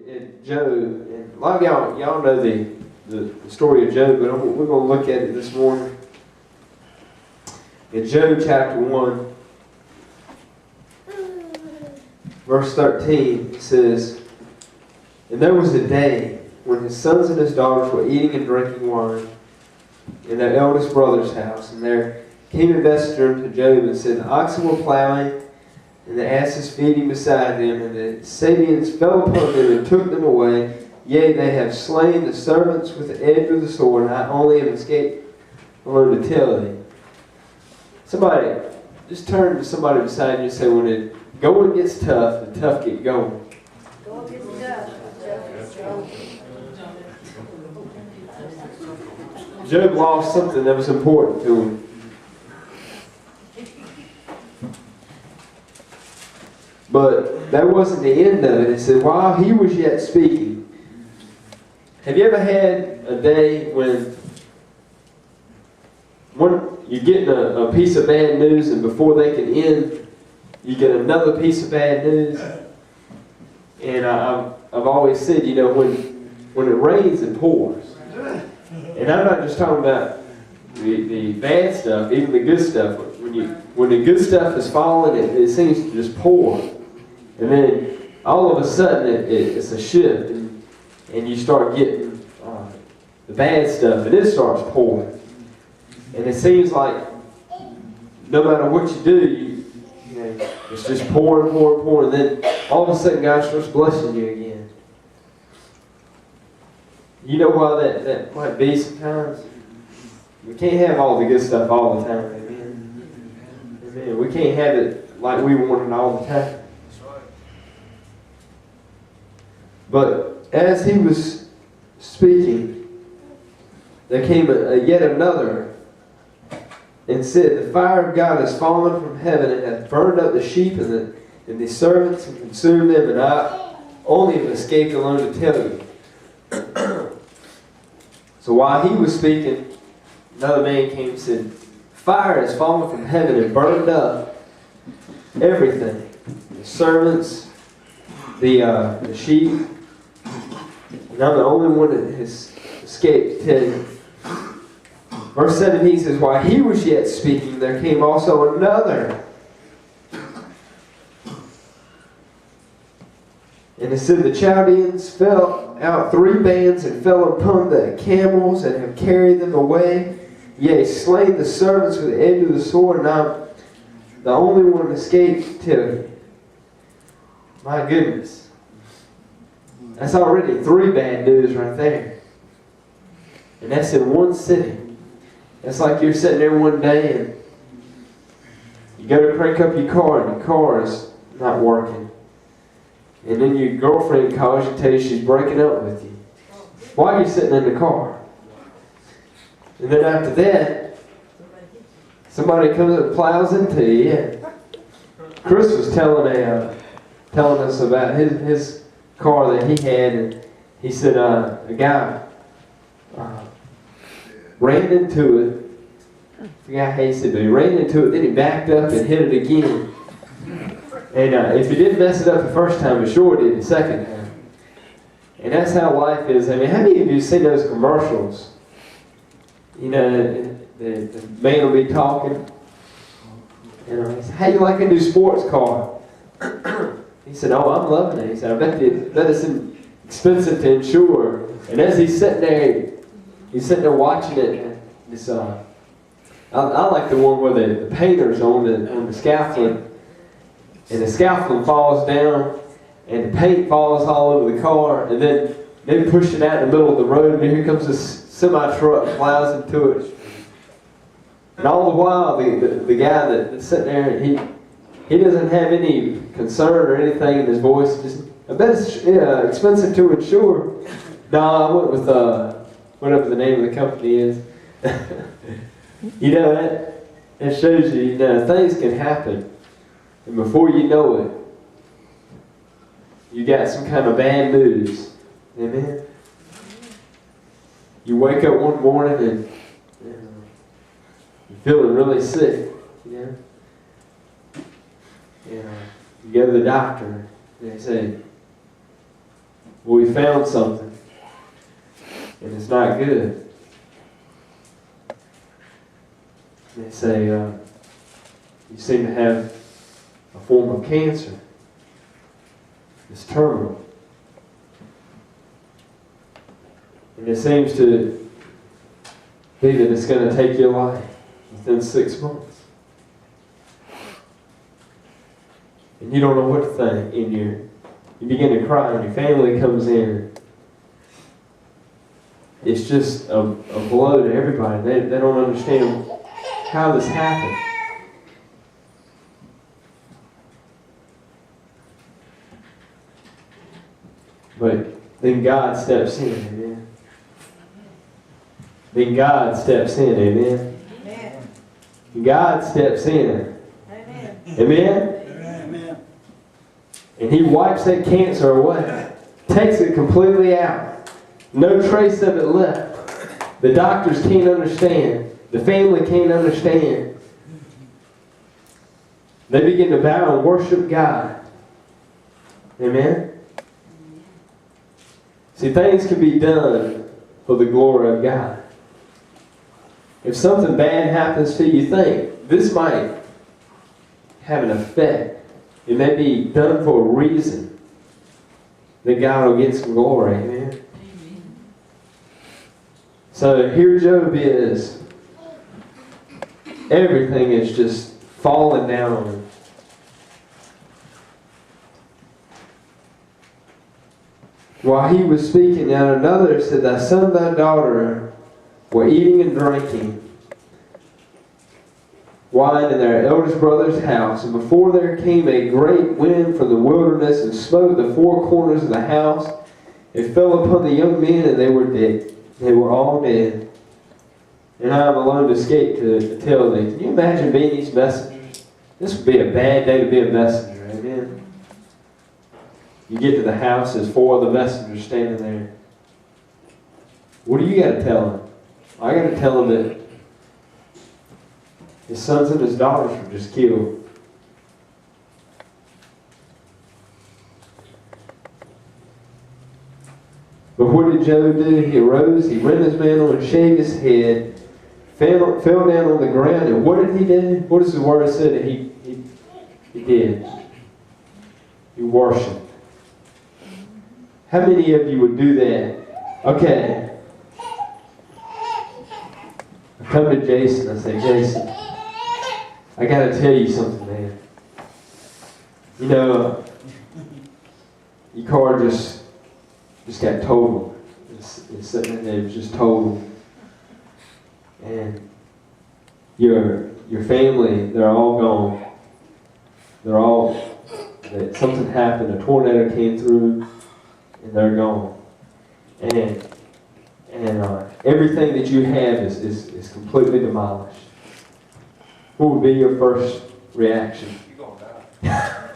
at Job, and a lot of y'all know the story of Job, but we're going to look at it this morning. In Job chapter 1, verse 13, it says, "And there was a day when his sons and his daughters were eating and drinking wine in their eldest brother's house, and there came a messenger unto Job and said, The oxen were plowing, and the asses feeding beside them, and the Sabeans fell upon them and took them away. Yea, they have slain the servants with the edge of the sword, and I only have escaped alone to tell thee." Somebody, just turn to somebody beside you and say, when the going gets tough, the tough get going. Going gets tough, the tough gets going. Job lost something that was important to him. But that wasn't the end of it. It said, while he was yet speaking. Have you ever had a day when you're getting a piece of bad news, and before they can end, you get another piece of bad news? And I've always said, when it rains, it pours. And I'm not just talking about the bad stuff, even the good stuff. When the good stuff is falling, it seems to just pour. And then all of a sudden it's a shift, and you start getting the bad stuff, and it starts pouring. And it seems like no matter what you do, it's just pouring, pouring, pouring. And then all of a sudden God starts blessing you again. You know why that might be sometimes? We can't have all the good stuff all the time. Amen. Amen. We can't have it like we want it all the time. But as he was speaking, there came yet another and said, "The fire of God has fallen from heaven and hath burned up the sheep and the servants and consumed them, and I only have escaped alone to tell you." So while he was speaking, another man came and said, "Fire has fallen from heaven and burned up everything. The servants, the sheep. And I'm the only one that has escaped to tell you." Verse 17 says, "While he was yet speaking, there came also another." And it said, "The Chaldeans fell out 3 bands and fell upon the camels and have carried them away. Yea, slain the servants with the edge of the sword, and I'm the only one escaped to you." My goodness. That's already 3 bad news right there. And that's in one sitting. That's like you're sitting there one day and you go to crank up your car and your car is not working. And then your girlfriend calls you and tells you she's breaking up with you while you're sitting in the car. And then after that, somebody comes and plows into you. Yeah. Chris was telling us about his car that he had, and he said a guy ran into it. I forgot how he said, but he ran into it, then he backed up and hit it again. And if he didn't mess it up the first time, he sure did the second time. And that's how life is. I mean, how many of you have seen those commercials? The man will be talking. He said, "How you like a new sports car?" He said, "Oh, I'm loving it." He said, I bet it's expensive to insure." And as he's sitting there watching it. I like the one where the painter's on the scaffolding, and the scaffolding falls down, and the paint falls all over the car, and then they push it out in the middle of the road, and here comes this semi-truck and plows into it. And all the while, the guy that's sitting there, he doesn't have any concern or anything in his voice. Just, "I bet it's expensive to insure." No, I went with whatever the name of the company is. That shows you, things can happen, and before you know it, you got some kind of bad news. Amen. You wake up one morning and you're feeling really sick. You go to the doctor, and they say, Well, we found something, and it's not good. They say, you seem to have a form of cancer. It's terminal. And it seems to be that it's going to take your life within 6 months. And you don't know what to think, and you begin to cry, and your family comes in. It's just a blow to everybody. They don't understand how this happened. But then God steps in, amen. Then God steps in, amen. Amen. God steps in. Amen. Amen? Amen. And He wipes that cancer away. Takes it completely out. No trace of it left. The doctors can't understand. The family can't understand. They begin to bow and worship God. Amen? See, things can be done for the glory of God. If something bad happens to you, think, this might have an effect. It may be done for a reason that God will get some glory. Amen? So here Job is. Everything is just falling down on him. While he was speaking, and another said, thy son and thy daughter were eating and drinking wine in their eldest brother's house, and before there came a great wind from the wilderness and smote the four corners of the house. It fell upon the young men, and they were dead. They were all dead. And I am alone to escape to tell thee. Can you imagine being these messengers? This would be a bad day to be a messenger. Amen. You get to the house, there's four of the messengers standing there. What do you got to tell them? I got to tell them that his sons and his daughters were just killed. But what did Job do? He arose, he rent his mantle and shaved his head, fell down on the ground, and what did he do? What does the word say that he did? He worshipped. How many of you would do that? Okay. I come to Jason, I say, Jason, I got to tell you something, man. You know, your car just got totaled. It's sitting in there, it was just totaled. And your family, they're all gone. Something happened, a tornado came through, and they're gone. And everything that you have is completely demolished. What would be your first reaction? You're going to die.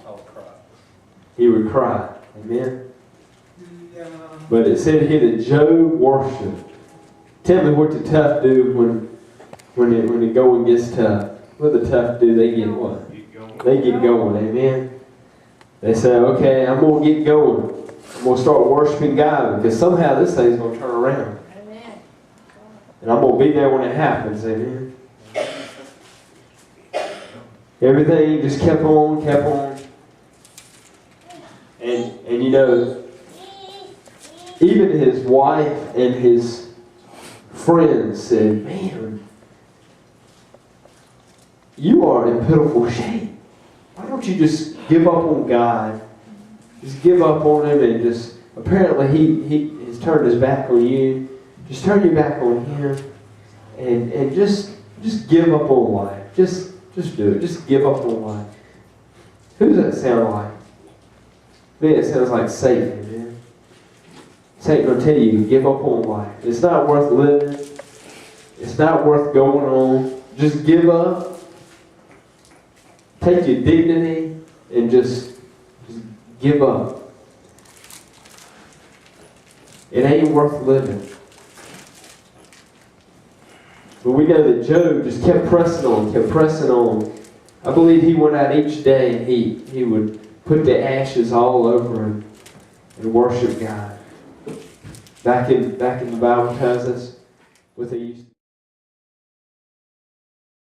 I'll cry. He would cry. Amen? But it said here that Job worshiped. Tell me what the tough do when the going gets tough. What the tough do? They get what? They get going. Amen? They say, okay, I'm going to get going. I'm going to start worshiping God because somehow this thing's going to turn around. Amen. And I'm going to be there when it happens. Amen? Everything just kept on. And you know, even his wife and his friends said, man, you are in pitiful shape. Why don't you just give up on God? Just give up on Him and just, apparently he has turned his back on you. Just turn your back on Him and just give up on life. Just do it. Just give up on life. Who does that sound like? Man, it sounds like Satan, man. Satan will tell you to give up on life. It's not worth living. It's not worth going on. Just give up. Take your dignity and just give up. It ain't worth living. But we know that Job just kept pressing on. I believe he went out each day and he would put the ashes all over him and worship God. Back in the Bible tells us what they used to